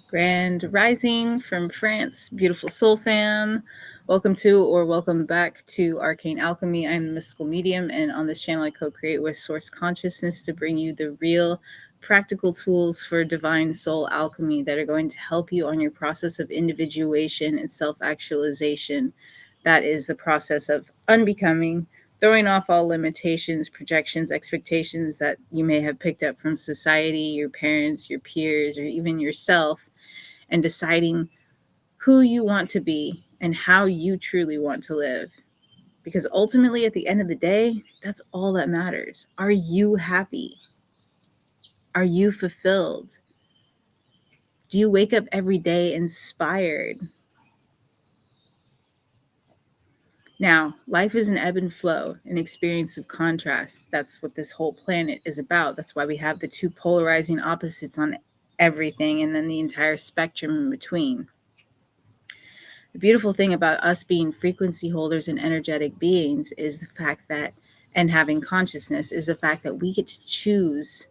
Grand Rising from France, beautiful soul fam. Welcome to or welcome back to Arcane Alchemy. I'm the mystical medium, and on this channel, I co-create with Source Consciousness to bring you the real, practical tools for divine soul alchemy that are going to help you on your process of individuation and self-actualization. That is the process of unbecoming, throwing off all limitations, projections, expectations that you may have picked up from society, your parents, your peers, or even yourself, and deciding who you want to be and how you truly want to live. Because ultimately, at the end of the day, that's all that matters. Are you happy? Are you fulfilled? Do you wake up every day inspired? Now, life is an ebb and flow, an experience of contrast. That's what this whole planet is about. That's why we have the two polarizing opposites on everything and then the entire spectrum in between. The beautiful thing about us being frequency holders and energetic beings is the fact that, and having consciousness, is the fact that we get to choose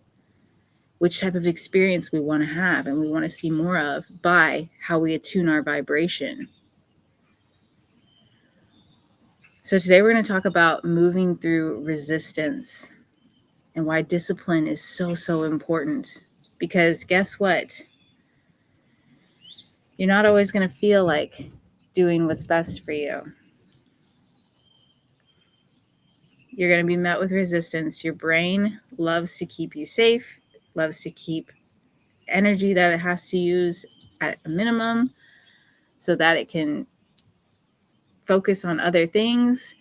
which type of experience we want to have and we want to see more of by how we attune our vibration. So today we're going to talk about moving through resistance and why discipline is so important. Because guess what? You're not always going to feel like doing what's best for you. You're going to be met with resistance. Your brain loves to keep you safe, loves to keep energy that it has to use at a minimum so that it can focus on other things.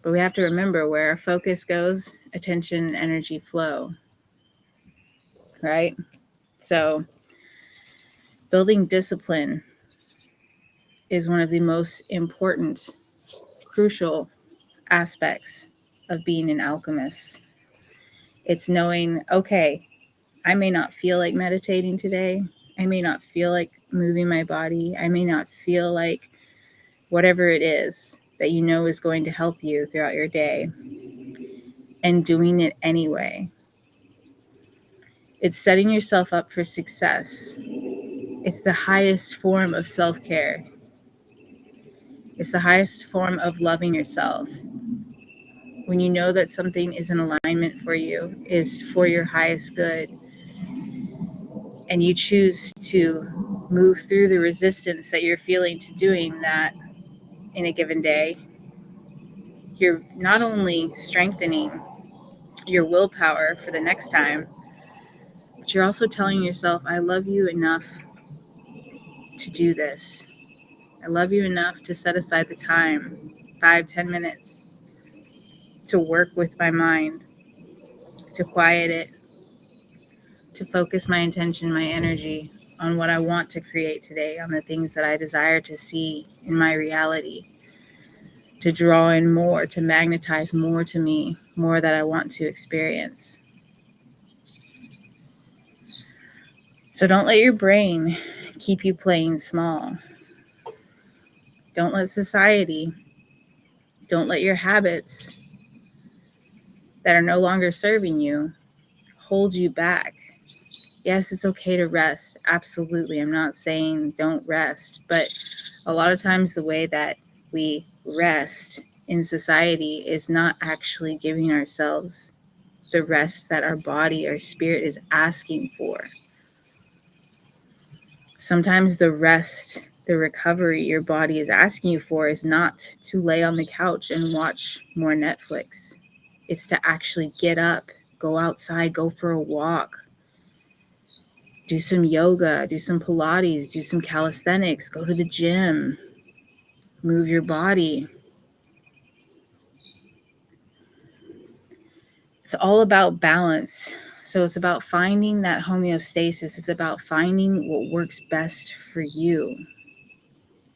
But we have to remember where our focus goes, attention and energy flow, right? So building discipline is one of the most important, crucial aspects of being an alchemist. It's knowing, okay, I may not feel like meditating today. I may not feel like moving my body. I may not feel like whatever it is that you know is going to help you throughout your day, and doing it anyway. It's setting yourself up for success. It's the highest form of self-care. It's the highest form of loving yourself. When you know that something is in alignment for you, is for your highest good, and you choose to move through the resistance that you're feeling to doing that in a given day, you're not only strengthening your willpower for the next time, but you're also telling yourself, I love you enough to do this. I love you enough to set aside the time, 5-10 minutes, to work with my mind, to quiet it, to focus my intention, my energy on what I want to create today, on the things that I desire to see in my reality, to draw in more, to magnetize more to me, more that I want to experience. So don't let your brain keep you playing small. Don't let society, don't let your habits that are no longer serving you hold you back. Yes, it's okay to rest. Absolutely. I'm not saying don't rest, but a lot of times the way that we rest in society is not actually giving ourselves the rest that our body or spirit is asking for. Sometimes the rest, the recovery your body is asking you for is not to lay on the couch and watch more Netflix. It's to actually get up, go outside, go for a walk, do some yoga, do some Pilates, do some calisthenics, go to the gym, move your body. It's all about balance. So it's about finding that homeostasis. It's about finding what works best for you.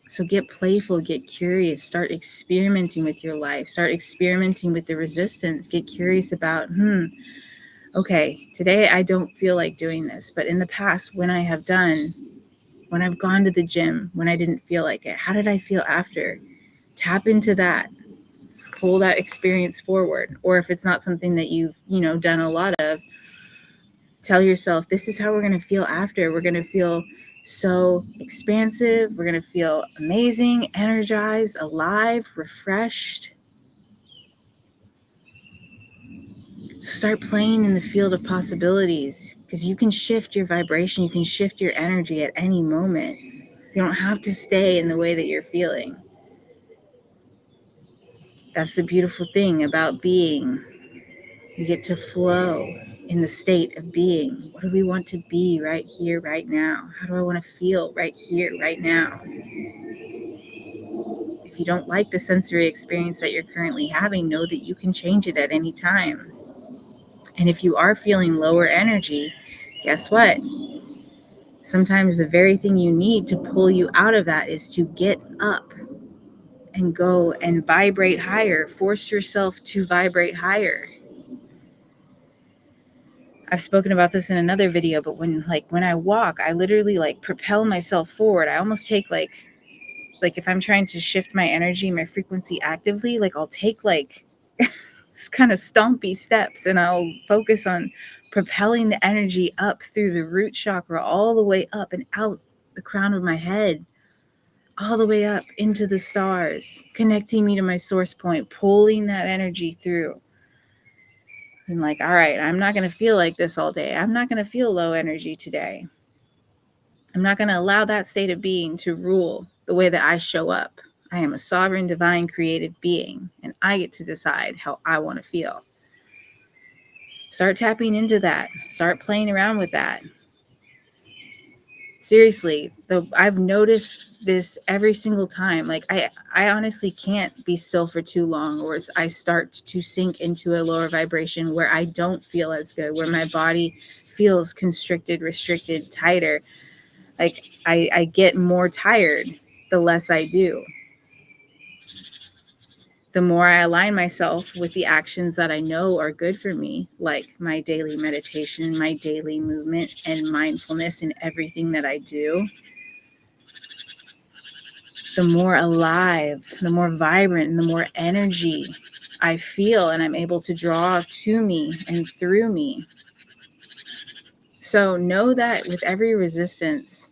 So get playful, get curious, start experimenting with your life, start experimenting with the resistance, get curious about, okay, today I don't feel like doing this, but in the past, when I've gone to the gym, when I didn't feel like it, how did I feel after? Tap into that, pull that experience forward. Or if it's not something that you've, done a lot of, Tell yourself, this is how we're going to feel after. We're going to feel so expansive. We're going to feel amazing, energized, alive, refreshed. Start playing in the field of possibilities, because you can shift your vibration. You can shift your energy at any moment. You don't have to stay in the way that you're feeling. That's the beautiful thing about being. You get to flow in the state of being. What do we want to be right here, right now? How do I want to feel right here, right now? If you don't like the sensory experience that you're currently having, know that you can change it at any time. And if you are feeling lower energy, guess what? Sometimes the very thing you need to pull you out of that is to get up and go and vibrate higher. Force yourself to vibrate higher. I've spoken about this in another video, but when I walk, I literally propel myself forward. I almost take like if I'm trying to shift my energy, my frequency actively, I'll take kind of stompy steps, and I'll focus on propelling the energy up through the root chakra, all the way up and out the crown of my head, all the way up into the stars, connecting me to my source point, pulling that energy through. I'm like, all right, I'm not going to feel like this all day. I'm not going to feel low energy today. I'm not going to allow that state of being to rule the way that I show up. I am a sovereign, divine, creative being, and I get to decide how I want to feel. Start tapping into that. Start playing around with that. Seriously, I've noticed this every single time. I honestly can't be still for too long, or I start to sink into a lower vibration where I don't feel as good, where my body feels constricted, restricted, tighter. I get more tired the less I do. The more I align myself with the actions that I know are good for me, like my daily meditation, my daily movement, and mindfulness in everything that I do, the more alive, the more vibrant, and the more energy I feel, and I'm able to draw to me and through me. So know that with every resistance,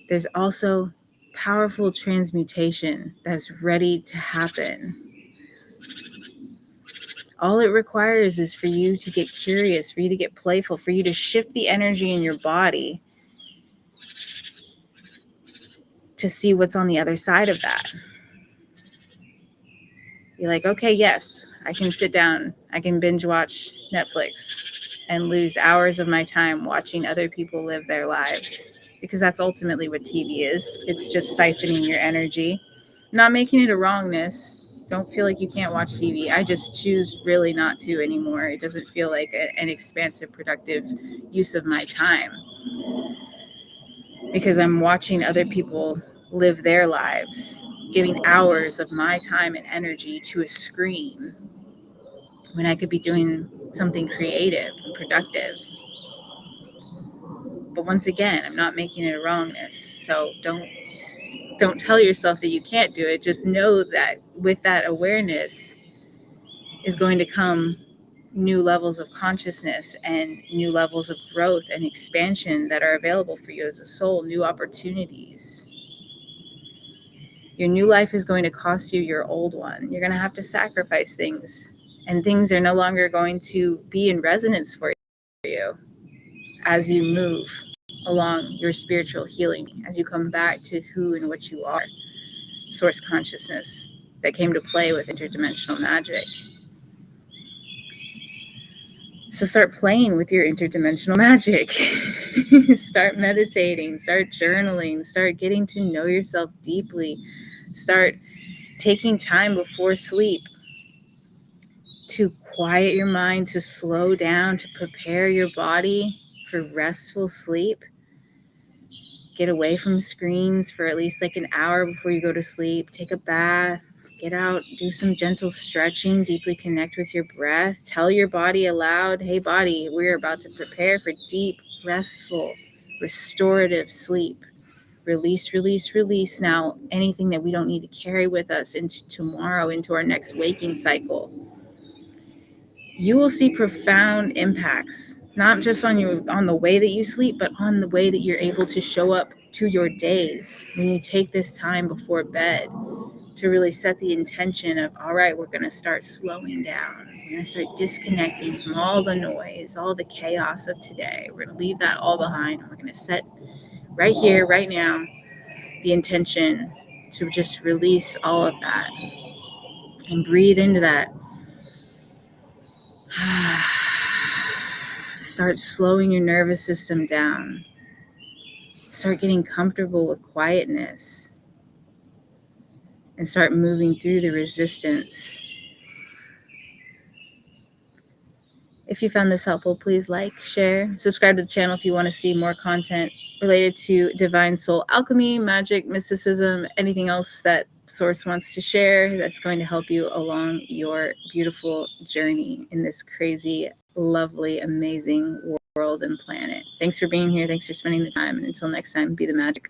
there's also powerful transmutation that's ready to happen. All it requires is for you to get curious, for you to get playful, for you to shift the energy in your body to see what's on the other side of that. You're like, okay, yes, I can sit down, I can binge watch Netflix and lose hours of my time watching other people live their lives, because that's ultimately what TV is. It's just siphoning your energy. Not making it a wrongness. Don't feel like you can't watch TV. I just choose really not to anymore. It doesn't feel like an expansive, productive use of my time, because I'm watching other people live their lives, giving hours of my time and energy to a screen when I could be doing something creative and productive. But once again, I'm not making it a wrongness. So don't tell yourself that you can't do it. Just know that with that awareness is going to come new levels of consciousness and new levels of growth and expansion that are available for you as a soul, new opportunities. Your new life is going to cost you your old one. You're going to have to sacrifice things, and things are no longer going to be in resonance for you as you move along your spiritual healing, as you come back to who and what you are, source consciousness that came to play with interdimensional magic. So start playing with your interdimensional magic. Start meditating, start journaling, start getting to know yourself deeply. Start taking time before sleep to quiet your mind, to slow down, to prepare your body for restful sleep. Get away from screens for at least an hour before you go to sleep. Take a bath, get out, do some gentle stretching, deeply connect with your breath. Tell your body aloud, hey body, we're about to prepare for deep, restful, restorative sleep. Release, release, release now anything that we don't need to carry with us into tomorrow, into our next waking cycle. You will see profound impacts Not just on the way that you sleep, but on the way that you're able to show up to your days. When you take this time before bed to really set the intention of, all right, we're going to start slowing down. We're going to start disconnecting from all the noise, all the chaos of today. We're going to leave that all behind. We're going to set right here, right now, the intention to just release all of that and breathe into that. Start slowing your nervous system down. Start getting comfortable with quietness and start moving through the resistance. If you found this helpful, please like, share, subscribe to the channel if you want to see more content related to divine soul alchemy, magic, mysticism, anything else that Source wants to share that's going to help you along your beautiful journey in this crazy, lovely, amazing world and planet. Thanks for being here. Thanks for spending the time. And until next time, be the magic.